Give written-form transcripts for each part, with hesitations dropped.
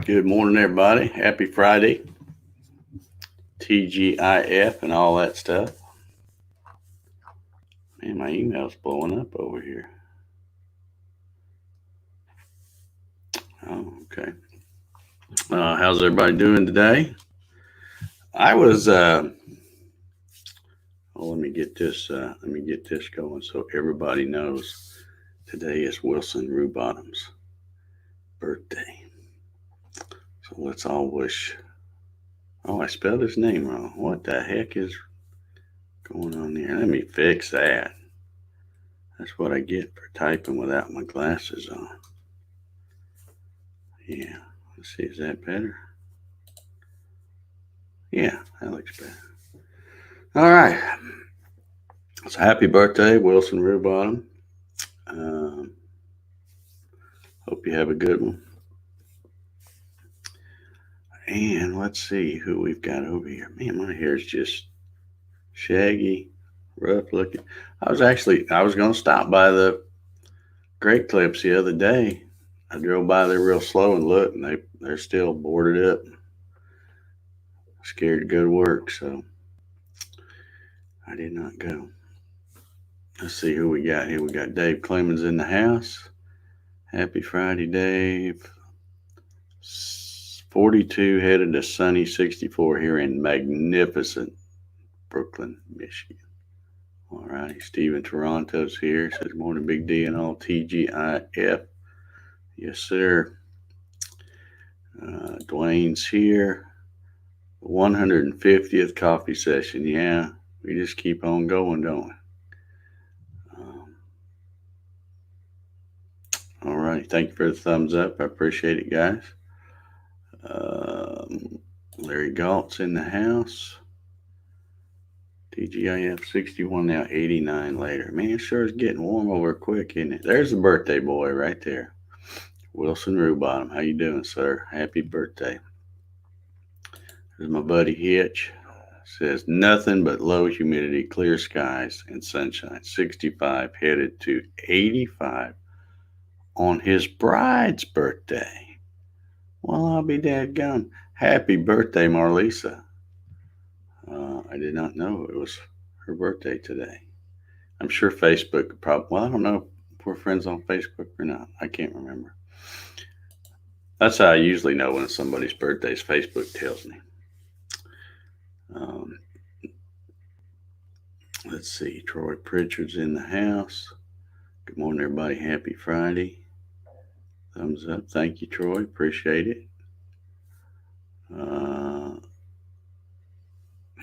Good morning, everybody. Happy Friday. TGIF and all that stuff. Man, my email's blowing up over here. Oh, okay. How's everybody doing today? I was. Let me get this. Let me get this going so everybody knows. Today is Wilson Rubottom's birthday. So let's all wish. Oh, I spelled his name wrong. What the heck is going on there? Let me fix that. That's what I get for typing without my glasses on. Yeah. Let's see, is that better? Yeah, that looks better. All right. So happy birthday, Wilson Rubottom. Hope you have a good one. And let's see who we've got over here. Man, my hair is just shaggy, rough looking. I was going to stop by the Great Clips the other day. I drove by there real slow and looked, and they're still boarded up. Scared to go to work, so I did not go. Let's see who we got here. We got Dave Clemens in the house. Happy Friday, Dave. 42 headed to sunny 64 here in magnificent Brooklyn, Michigan. All right, Stephen Toronto's here. Says morning, Big D and all TGIF. Yes, sir. Dwayne's here. 150th coffee session. Yeah, we just keep on going, don't we? All right. Thank you for the thumbs up. I appreciate it, guys. Larry Galt's in the house. TGIF 61 now, 89 later. Man, it sure is getting warm over quick, isn't it? There's the birthday boy right there. Wilson Rubottom. How you doing, sir? Happy birthday. There's my buddy Hitch. Says nothing but low humidity, clear skies, and sunshine. 65 headed to 85 on his bride's birthday. Well, I'll be dadgum. Happy birthday, Marlisa. I did not know it was her birthday today. I'm sure Facebook probably, well, I don't know if we're friends on Facebook or not. I can't remember. That's how I usually know when it's somebody's birthday, is Facebook tells me. Let's see. Troy Pritchard's in the house. Good morning, everybody. Happy Friday. Thumbs up. Thank you, Troy. Appreciate it.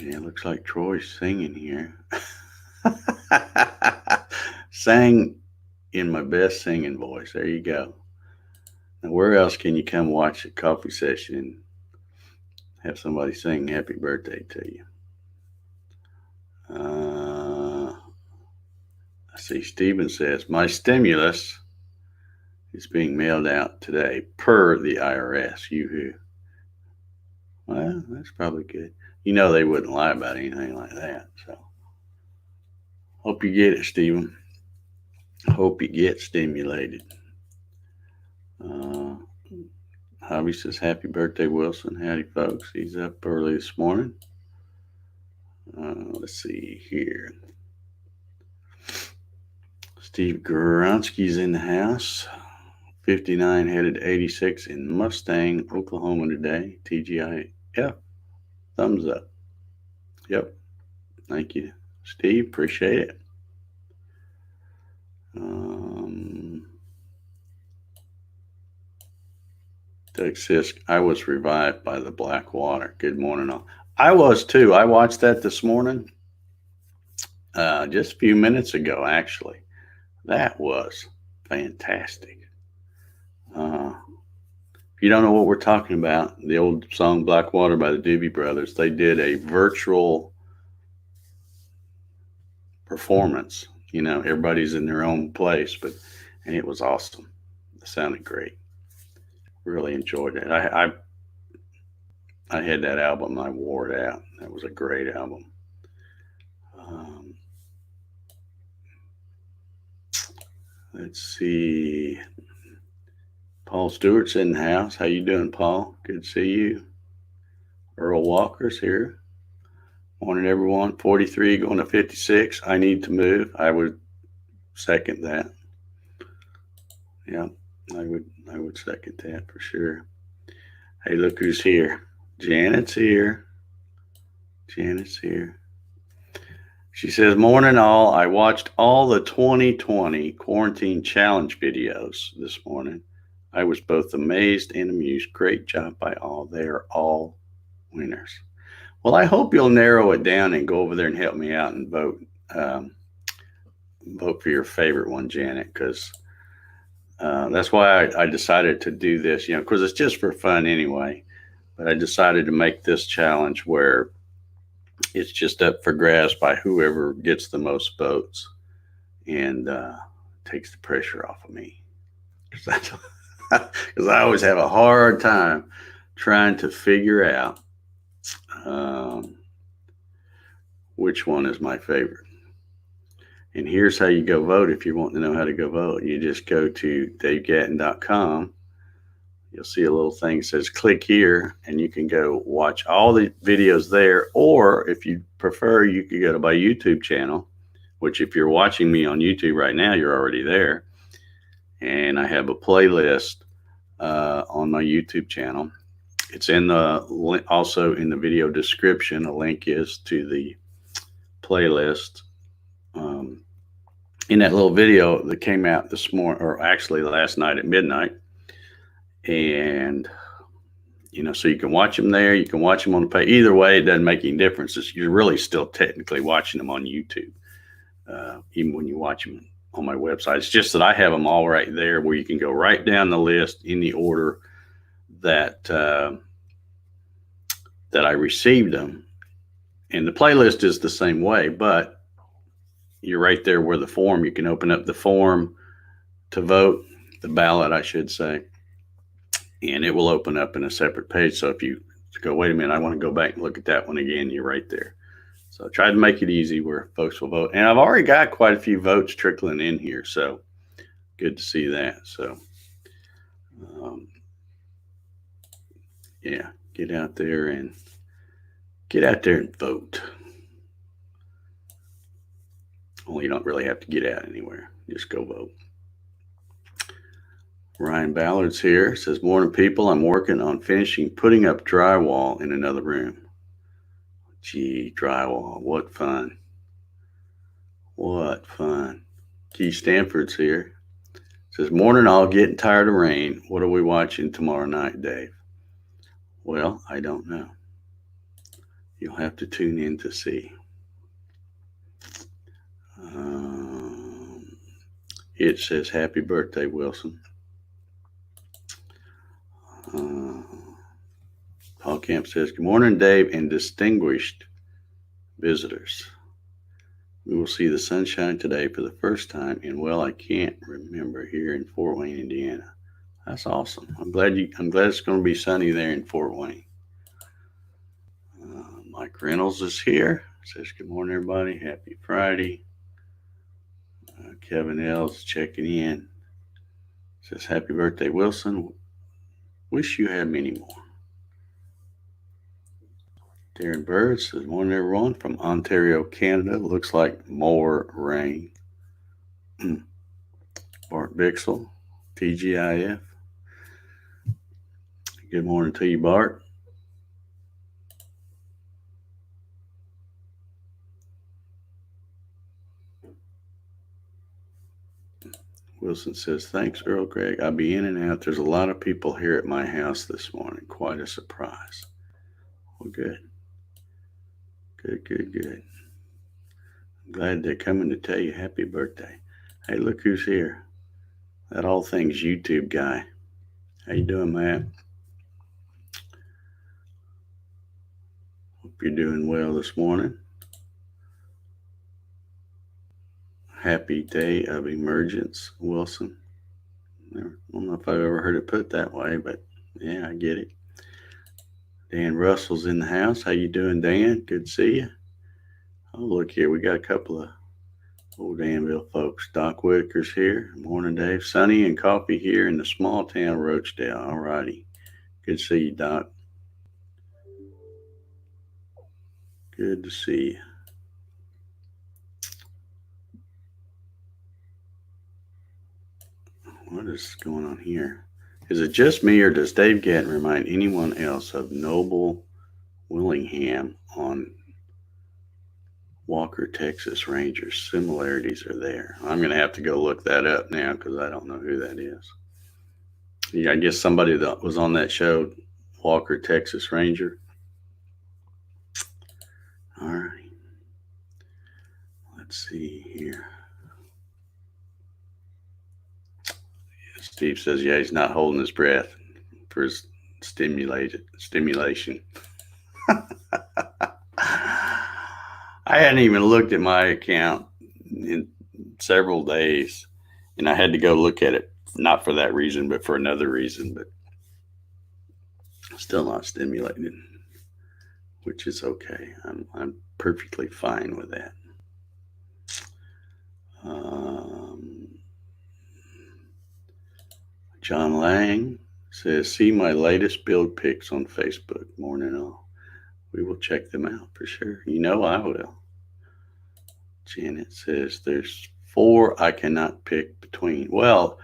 Yeah, it looks like Troy's singing here. Sang in my best singing voice. There you go. Now, where else can you come watch a coffee session and have somebody sing happy birthday to you? I see Stephen says, my stimulus is being mailed out today per the IRS. Yoo-hoo. Well, that's probably good. You know they wouldn't lie about anything like that. So hope you get it, Stephen. Hope you get stimulated. Hobby says, happy birthday, Wilson. Howdy, folks. He's up early this morning. Let's see here. Steve Gronsky's in the house. 59 headed to 86 in Mustang, Oklahoma today. TGIF. Thumbs up. Yep. Thank you, Steve. Appreciate it. Doug Sisk, I was revived by the Black Water. Good morning, all. I was too. I watched that this morning, just a few minutes ago, actually. That was fantastic. If you don't know what we're talking about, the old song Black Water by the Doobie Brothers, they did a virtual performance. You know, everybody's in their own place, and it was awesome. It sounded great. Really enjoyed it. I had that album. I wore it out. That was a great album. Let's see. Paul Stewart's in the house. How you doing, Paul? Good to see you. Earl Walker's here. Morning, everyone. 43 going to 56. I need to move. I would second that. Yeah, I would second that for sure. Hey, look who's here. Janet's here. Janet's here. She says, morning all. I watched all the 2020 quarantine challenge videos this morning. I was both amazed and amused. Great job by all. They are all winners. Well, I hope you'll narrow it down and go over there and help me out and vote. Vote for your favorite one, Janet, because that's why I decided to do this, because it's just for fun anyway. But I decided to make this challenge where it's just up for grabs by whoever gets the most votes, and takes the pressure off of me. Because I always have a hard time trying to figure out which one is my favorite. And here's how you go vote if you want to know how to go vote. You just go to davegatton.com. You'll see a little thing that says click here, and you can go watch all the videos there. Or if you prefer, you could go to my YouTube channel, which if you're watching me on YouTube right now, you're already there. And I have a playlist on my YouTube channel. It's also in the video description. A link is to the playlist. In that little video that came out this morning, or actually last night at midnight. And, so you can watch them there. You can watch them on the page. Either way, it doesn't make any difference. You're really still technically watching them on YouTube, even when you watch them on my website. It's just that I have them all right there where you can go right down the list in the order that I received them. And the playlist is the same way, but you're right there where the form, you can open up the form to vote, the ballot, I should say, and it will open up in a separate page. So if you go, wait a minute, I want to go back and look at that one again, you're right there. So I tried to make it easy where folks will vote. And I've already got quite a few votes trickling in here. So good to see that. So, yeah, get out there and vote. Well, you don't really have to get out anywhere. Just go vote. Ryan Ballard's here. Says, morning, people. I'm working on putting up drywall in another room. Gee, drywall. What fun. What fun. Keith Stanford's here. Says, morning, all. Getting tired of rain. What are we watching tomorrow night, Dave? Well, I don't know. You'll have to tune in to see. It says, happy birthday, Wilson. Paul Camp says, good morning, Dave, and distinguished visitors. We will see the sunshine today for the first time in, well, I can't remember, here in Fort Wayne, Indiana. That's awesome. I'm glad it's going to be sunny there in Fort Wayne. Mike Reynolds is here. Says, good morning, everybody. Happy Friday. Kevin L's checking in. Says, happy birthday, Wilson. Wish you had many more. Darren Bird says, morning, everyone, from Ontario, Canada. Looks like more rain. Bart Bixel, TGIF. Good morning to you, Bart. Wilson says, thanks, Earl Greg. I'll be in and out. There's a lot of people here at my house this morning. Quite a surprise. Well, good. Good. I'm glad they're coming to tell you happy birthday. Hey, look who's here. That All Things YouTube guy. How you doing, Matt? Hope you're doing well this morning. Happy day of emergence, Wilson. I don't know if I've ever heard it put that way, but yeah, I get it. Dan Russell's in the house. How you doing, Dan? Good to see you. Oh, look here. We got a couple of Old Danville folks. Doc Whitaker's here. Morning, Dave. Sunny and coffee here in the small town of Roachdale. All righty. Good to see you, Doc. Good to see you. What is going on here? Is it just me, or does Dave Gatton remind anyone else of Noble Willingham on Walker, Texas Rangers? Similarities are there. I'm going to have to go look that up now because I don't know who that is. Yeah, I guess somebody that was on that show, Walker, Texas Ranger. All right. Let's see here. Steve says, yeah, he's not holding his breath for his stimulation. I hadn't even looked at my account in several days, and I had to go look at it, not for that reason, but for another reason, but still not stimulated, which is okay. I'm perfectly fine with that. John Lang says, see my latest build pics on Facebook. Morning all. We will check them out for sure. You know I will. Janet says, there's 4 I cannot pick between. Well,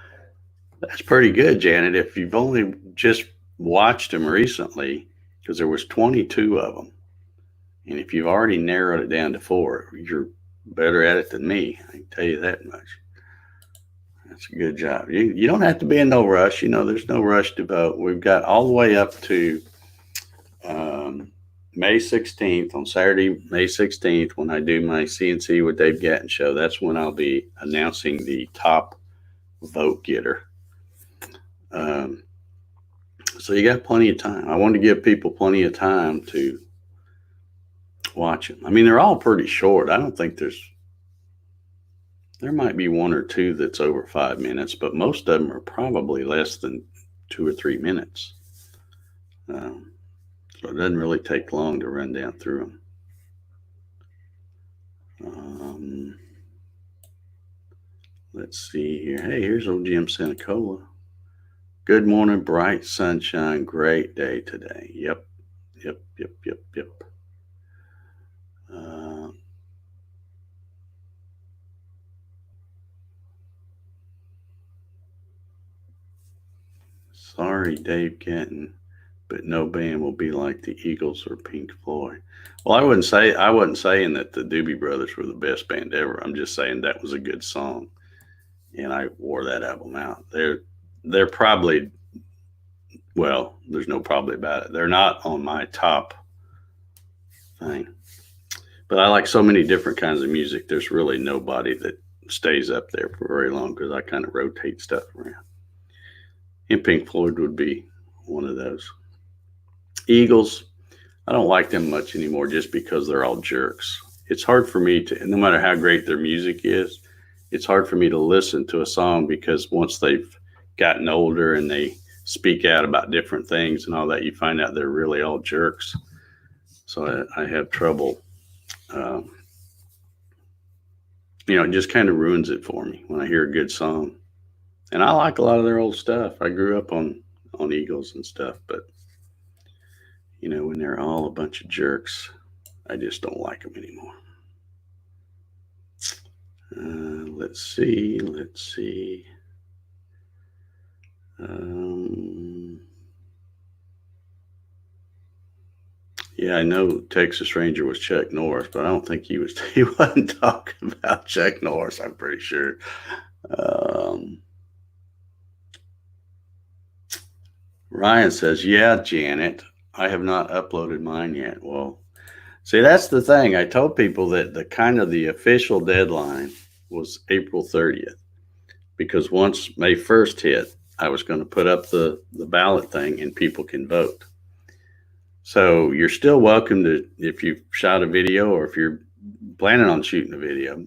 that's pretty good, Janet. If you've only just watched them recently, because there was 22 of them. And if you've already narrowed it down to 4, you're better at it than me. I can tell you that much. That's a good job. You don't have to be in no rush. You know, there's no rush to vote. We've got all the way up to May 16th, on Saturday, May 16th, when I do my CNC with Dave Gatton show. That's when I'll be announcing the top vote getter. So you got plenty of time. I wanted to give people plenty of time to watch them. I mean, they're all pretty short. I don't think there might be 1 or 2 that's over 5 minutes, but most of them are probably less than 2 or 3 minutes. So it doesn't really take long to run down through them. Let's see here. Hey, here's old Jim Senecola. Good morning, bright sunshine, great day today. Yep. Sorry, Dave Gatton, but no band will be like the Eagles or Pink Floyd. Well, I wasn't saying that the Doobie Brothers were the best band ever. I'm just saying that was a good song, and I wore that album out. They're probably, well, there's no probably about it. They're not on my top thing, but I like so many different kinds of music. There's really nobody that stays up there for very long because I kind of rotate stuff around. And Pink Floyd would be one of those. Eagles, I don't like them much anymore just because they're all jerks. It's hard for me to, no matter how great their music is, it's hard for me to listen to a song because once they've gotten older and they speak out about different things and all that, you find out they're really all jerks. So I have trouble. It just kind of ruins it for me when I hear a good song. And I like a lot of their old stuff. I grew up on Eagles and stuff, but when they're all a bunch of jerks, I just don't like them anymore. Let's see. Yeah, I know Texas Ranger was Chuck Norris, but I don't think he wasn't talking about Chuck Norris, I'm pretty sure. Ryan says, yeah, Janet, I have not uploaded mine yet. Well, see, that's the thing. I told people that the official deadline was April 30th, because once May 1st hit, I was going to put up the ballot thing and people can vote. So you're still welcome to, if you shot a video or if you're planning on shooting a video,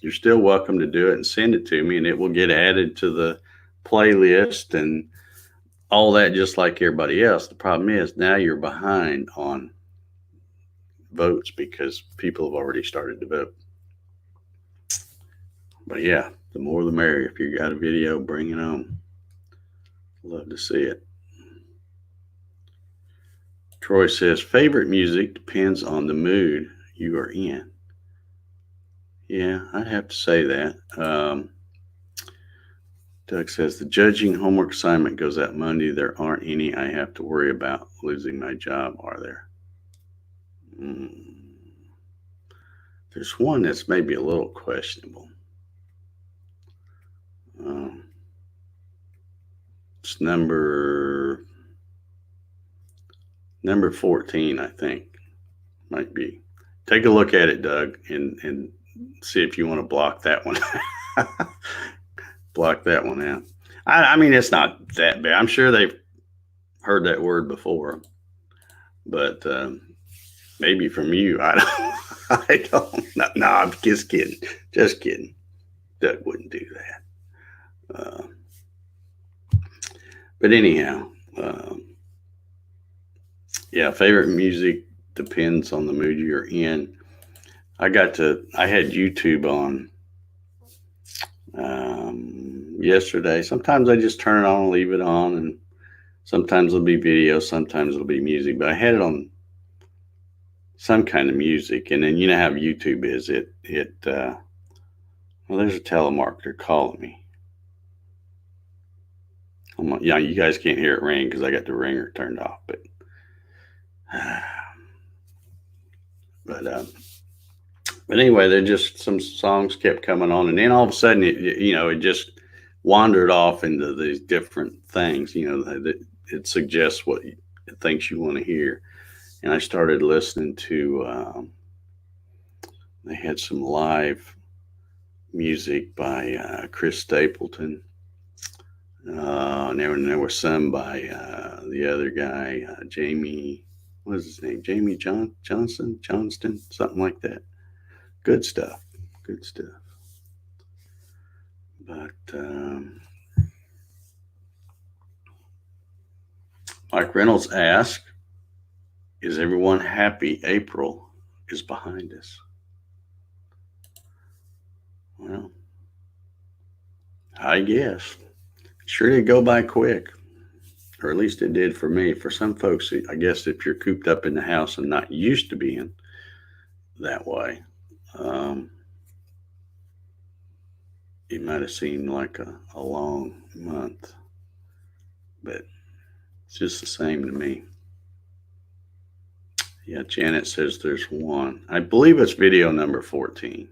you're still welcome to do it and send it to me, and it will get added to the playlist and all that, just like everybody else. The problem is now you're behind on votes because people have already started to vote. But yeah, the more the merrier. If you got a video, bring it on. Love to see it. Troy says, favorite music depends on the mood you are in. Yeah, I'd have to say that. Doug says, the judging homework assignment goes out Monday. There aren't any I have to worry about losing my job, are there? There's one that's maybe a little questionable. It's number 14, I think. Might be. Take a look at it, Doug, and see if you want to block that one. Block that one out. I mean, it's not that bad. I'm sure they've heard that word before, but maybe from you, I don't. I don't. No, I'm just kidding. Just kidding. Doug wouldn't do that. But anyhow, yeah, favorite music depends on the mood you're in. I had YouTube on yesterday. Sometimes I just turn it on and leave it on, and sometimes it'll be video, sometimes it'll be music. But I had it on some kind of music, and then you know how YouTube is. Well, there's a telemarketer calling me. Yeah, you guys can't hear it ring because I got the ringer turned off, but anyway, there just some songs kept coming on, and then all of a sudden, it just wandered off into these different things. It suggests what it thinks you want to hear, and I started listening to. They had some live music by Chris Stapleton. And there was some by the other guy, Jamie. What is his name? Jamie Johnston, something like that. Good stuff. Good stuff. But Mike Reynolds asked, "Is everyone happy April is behind us?" Well, I guess. Sure did go by quick, or at least it did for me. For some folks, I guess if you're cooped up in the house and not used to being that way, it might have seemed like a long month, but it's just the same to me. Yeah, Janet says there's one. I believe it's video number 14.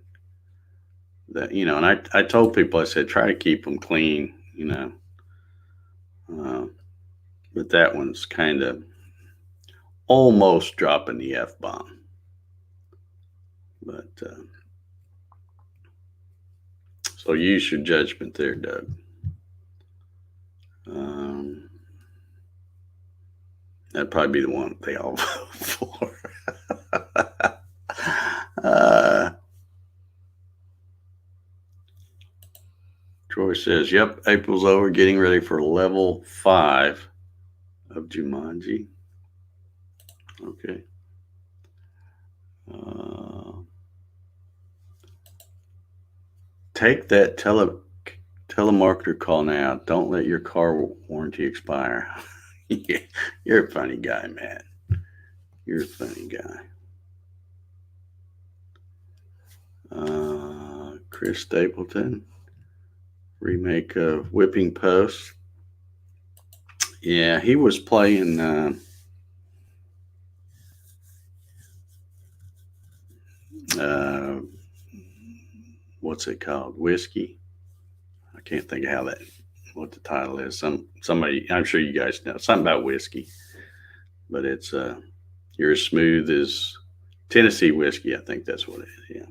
That, and I told people, I said, try to keep them clean, but that one's kind of almost dropping the F-bomb. But so use your judgment there, Doug. That'd probably be the one they all vote for. Troy says, "Yep, April's over. Getting ready for level 5 of Jumanji." Okay. Take that telemarketer call now. Don't let your car warranty expire. You're a funny guy, Matt. You're a funny guy. Chris Stapleton, remake of Whipping Post. Yeah, he was playing what's it called? Whiskey. I can't think of what the title is. Somebody, I'm sure you guys know something about whiskey, but it's you're as smooth as Tennessee whiskey. I think that's what it is. Yeah.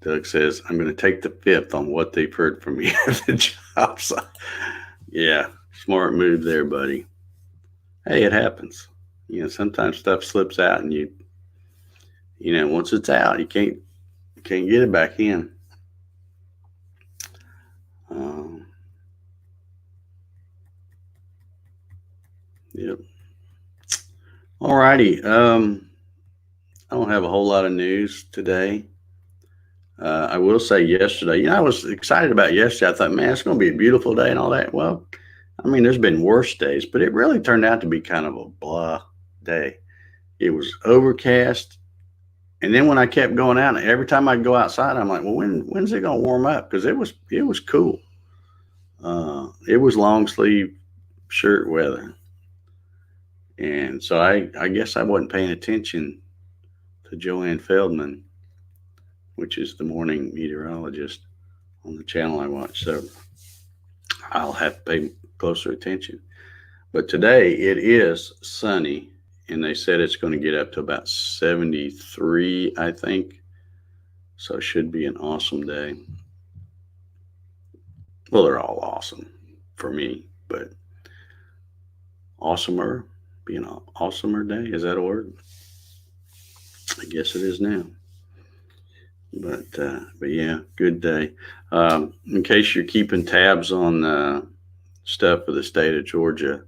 Doug says, "I'm going to take the 5th on what they've heard from me at the job site." Yeah, smart move there, buddy. Hey, it happens. Sometimes stuff slips out, and once it's out, you can't get it back in. Yep. All righty. I don't have a whole lot of news today. I will say yesterday, I was excited about yesterday. I thought, man, it's going to be a beautiful day and all that. Well, I mean, there's been worse days, but it really turned out to be kind of a blah day. It was overcast. And then when I kept going out, every time I'd go outside, I'm like, well, when's it going to warm up? Because it was cool. It was long sleeve shirt weather. And so I guess I wasn't paying attention to Joanne Feldman, which is the morning meteorologist on the channel I watch. So I'll have to pay closer attention. But today it is sunny, and they said it's going to get up to about 73, I think. So it should be an awesome day. Well, they're all awesome for me, but awesomer, being an awesomer day, is that a word? I guess it is now. But yeah, good day. In case you're keeping tabs on stuff for the state of Georgia,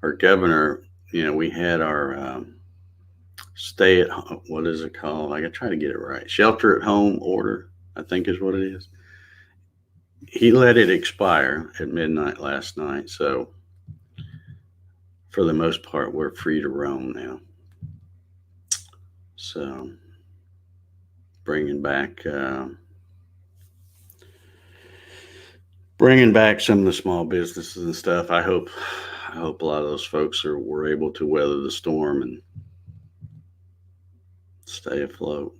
our governor, we had our stay at home, what is it called? I got to try to get it right. Shelter at home order, I think is what it is. He let it expire at midnight last night, so for the most part, we're free to roam now. So bringing back some of the small businesses and stuff. I hope a lot of those folks were able to weather the storm and stay afloat.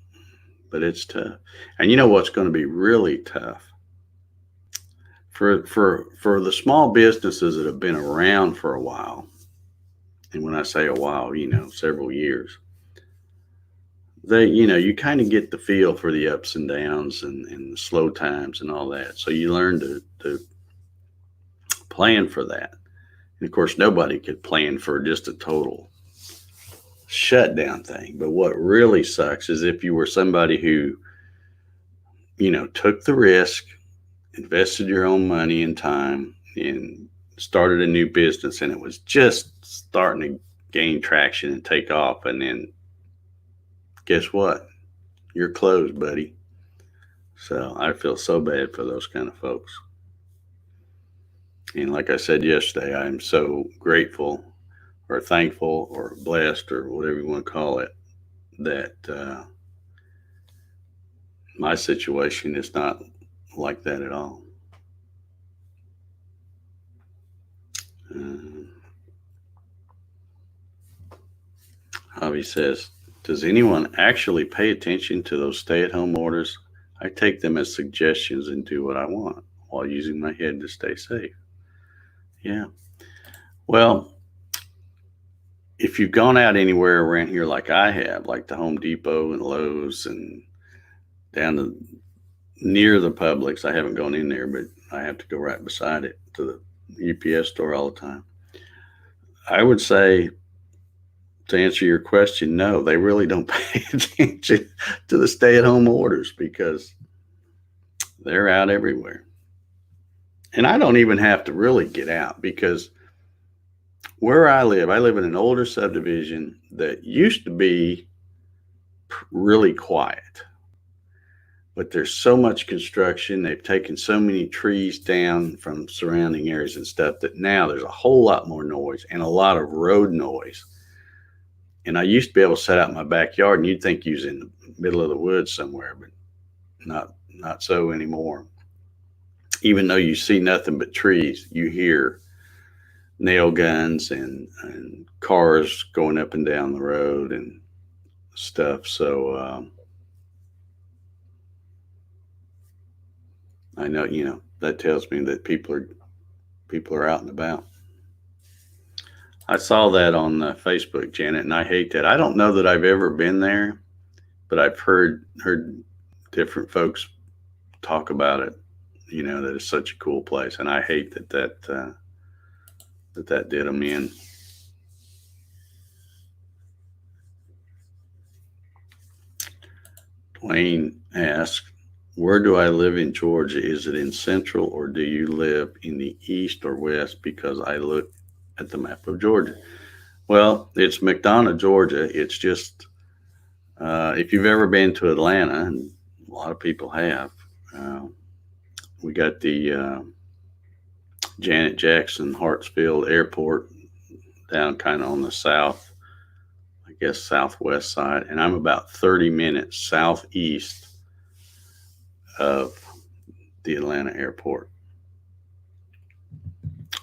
But it's tough. And you know what's going to be really tough? For the small businesses that have been around for a while, and when I say a while, several years, you kind of get the feel for the ups and downs and the slow times and all that. So you learn to plan for that. And of course, nobody could plan for just a total shutdown thing. But what really sucks is if you were somebody who, took the risk, invested your own money and time, and started a new business, and it was just starting to gain traction and take off. And then guess what? You're closed, buddy. So I feel so bad for those kind of folks. And like I said yesterday, I'm so grateful or thankful or blessed or whatever you want to call it that my situation is not like that at all. Javi says, does anyone actually pay attention to those stay-at-home orders? I take them as suggestions and do what I want while using my head to stay safe. Yeah. Well, if you've gone out anywhere around here like I have, like the Home Depot and Lowe's and down to near the Publix, I haven't gone in there, but I have to go right beside it to the UPS store all the time. I would say, to answer your question, no, they really don't pay attention to the stay-at-home orders because they're out everywhere. And I don't even have to really get out because where I live in an older subdivision that used to be really quiet. But there's so much construction. They've taken so many trees down from surrounding areas and stuff that now there's a whole lot more noise and a lot of road noise. And I used to be able to set out in my backyard and you'd think you was in the middle of the woods somewhere, but not so anymore. Even though you see nothing but trees, you hear nail guns and cars going up and down the road and stuff. So I know, that tells me that people are out and about. I saw that on Facebook, Janet, and I hate that. I don't know that I've ever been there, but I've heard different folks talk about it. That it's such a cool place, and I hate that did them in. Dwayne asks, where do I live in Georgia? Is it in central or do you live in the east or west? Because I look at the map of Georgia. Well, it's McDonough, Georgia. It's just, if you've ever been to Atlanta, and a lot of people have. Uh, we got the Janet Jackson Hartsfield Airport down kind of on the south, I guess southwest side, and I'm about 30 minutes southeast of the Atlanta airport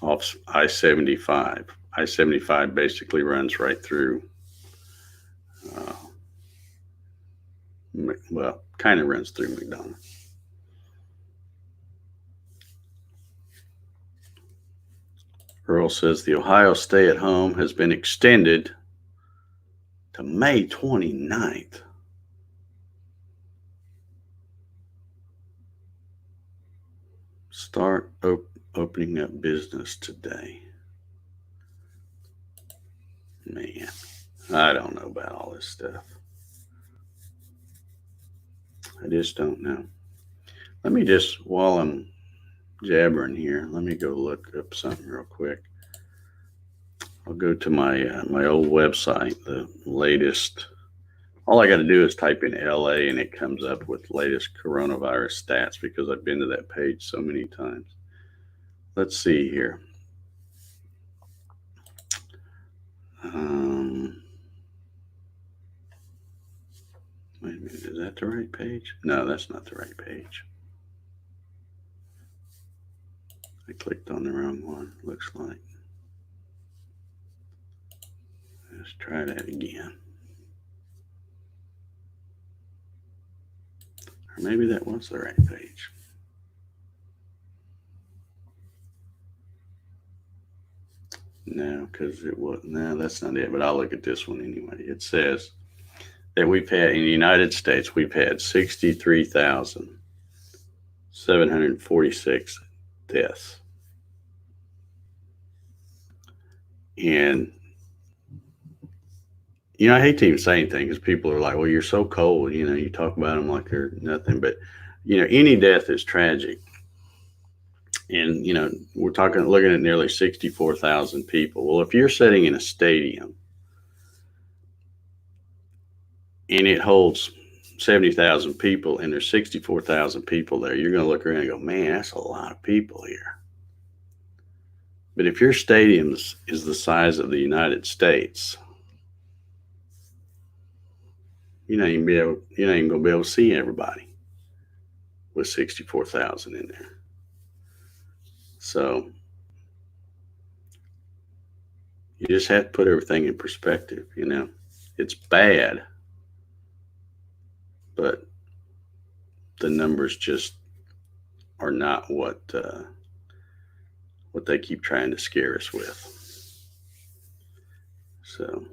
off I-75. I-75 basically runs right through, uh, well, kind of runs through McDonough. Earl says the Ohio stay-at-home has been extended to May 29th. Start opening up business today. Man, I don't know about all this stuff. I just don't know. Let me just, while I'm jabbering here, let me go look up something real quick. I'll go to my old website, the latest. All I got to do is type in LA and it comes up with latest coronavirus stats because I've been to that page so many times. Let's see here. Wait a minute, is that the right page? No, that's not the right page. I clicked on the wrong one, looks like. Let's try that again. Or maybe that was the right page. No, because it was, no, that's not it, but I'll look at this one anyway. It says that we've had, in the United States, we've had 63,746 deaths. And, you know, I hate to even say anything because people are like, well, you're so cold. You know, you talk about them like they're nothing. But, you know, any death is tragic. And, you know, we're looking at nearly 64,000 people. Well, if you're sitting in a stadium and it holds 70,000 people and there's 64,000 people there, you're going to look around and go, man, that's a lot of people here. But if your stadium is the size of the United States, you're not even going to be able to see everybody with 64,000 in there. So you just have to put everything in perspective, you know. It's bad, but the numbers just are not what they keep trying to scare us with. So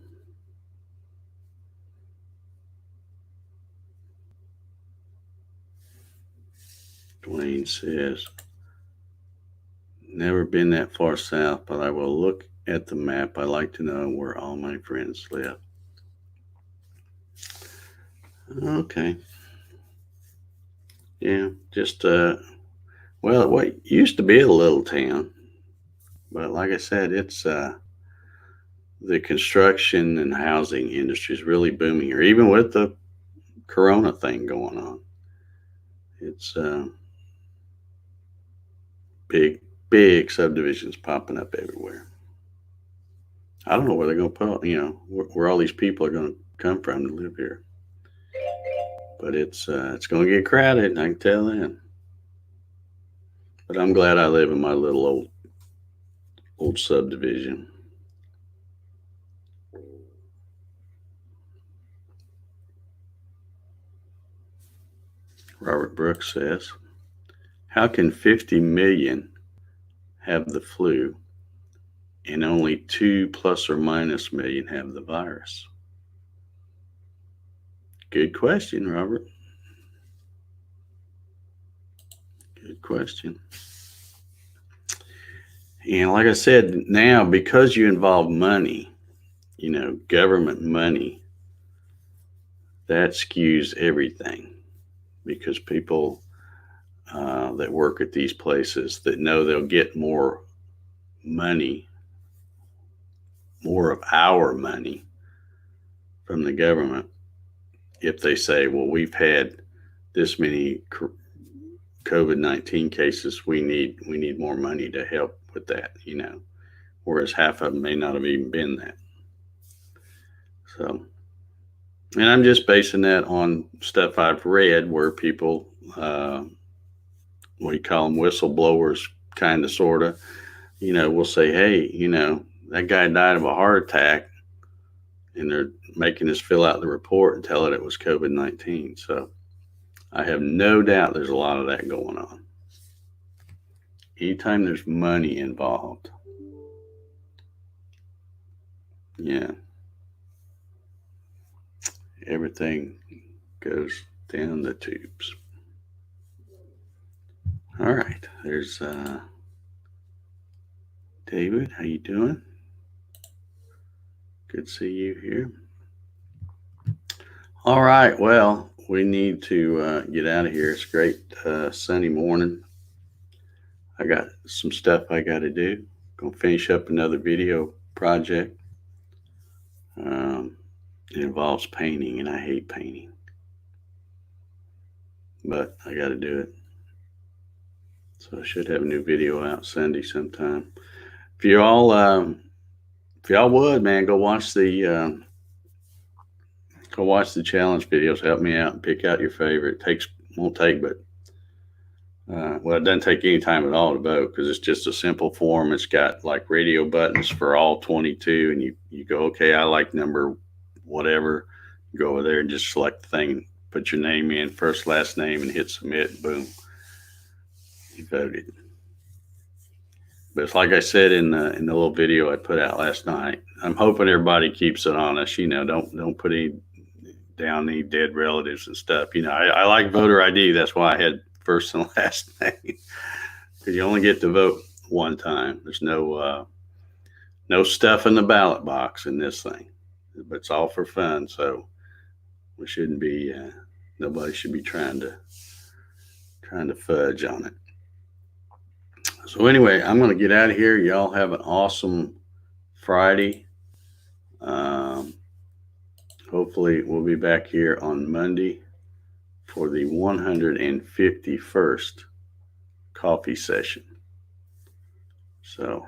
Dwayne says, never been that far south, but I will look at the map. I like to know where all my friends live. Okay. Yeah, just well, what used to be a little town, but like I said, it's the construction and housing industry is really booming here, even with the Corona thing going on. It's big subdivisions popping up everywhere. I don't know where they're going to put, you know, where all these people are going to come from to live here. But it's going to get crowded, I can tell that. But I'm glad I live in my little old subdivision. Robert Brooks says, how can 50 million have the flu and only 2 plus or minus million have the virus? Good question, Robert. Good question. And like I said, now because you involve money, you know, government money, that skews everything because people that work at these places that know they'll get more money, more of our money from the government if they say, well, we've had this many COVID-19 cases, we need more money to help with that, whereas half of them may not have even been that. So, and I'm just basing that on stuff I've read where people, we call them whistleblowers, kind of, sort of, will say, hey, that guy died of a heart attack, and they're making us fill out the report and tell it was COVID-19. So I have no doubt there's a lot of that going on. Anytime there's money involved, yeah, everything goes down the tubes. All right, there's David. How you doing? Good to see you here. All right, well, we need to get out of here. It's a great sunny morning. I got some stuff I got to do. Gonna finish up another video project. It involves painting, and I hate painting, but I got to do it. So I should have a new video out Sunday sometime. If y'all would, man, go watch the challenge videos. Help me out and pick out your favorite. Won't take but it doesn't take any time at all to vote, because it's just a simple form. It's got like radio buttons for all 22, and you go, okay, I like number whatever. You go over there and just select the thing, put your name in, first, last name, and hit submit. Boom, you voted. But it's like I said in the little video I put out last night. I'm hoping everybody keeps it honest. Don't put down any dead relatives and stuff. I like voter ID. That's why I had first and last name, because you only get to vote one time. There's no stuff in the ballot box in this thing, but it's all for fun. So we shouldn't be. Nobody should be trying to fudge on it. So anyway, I'm going to get out of here. Y'all have an awesome Friday. Hopefully we'll be back here on Monday for the 151st coffee session. So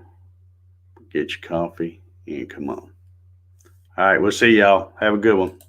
get your coffee and come on. All right, we'll see y'all. Have a good one.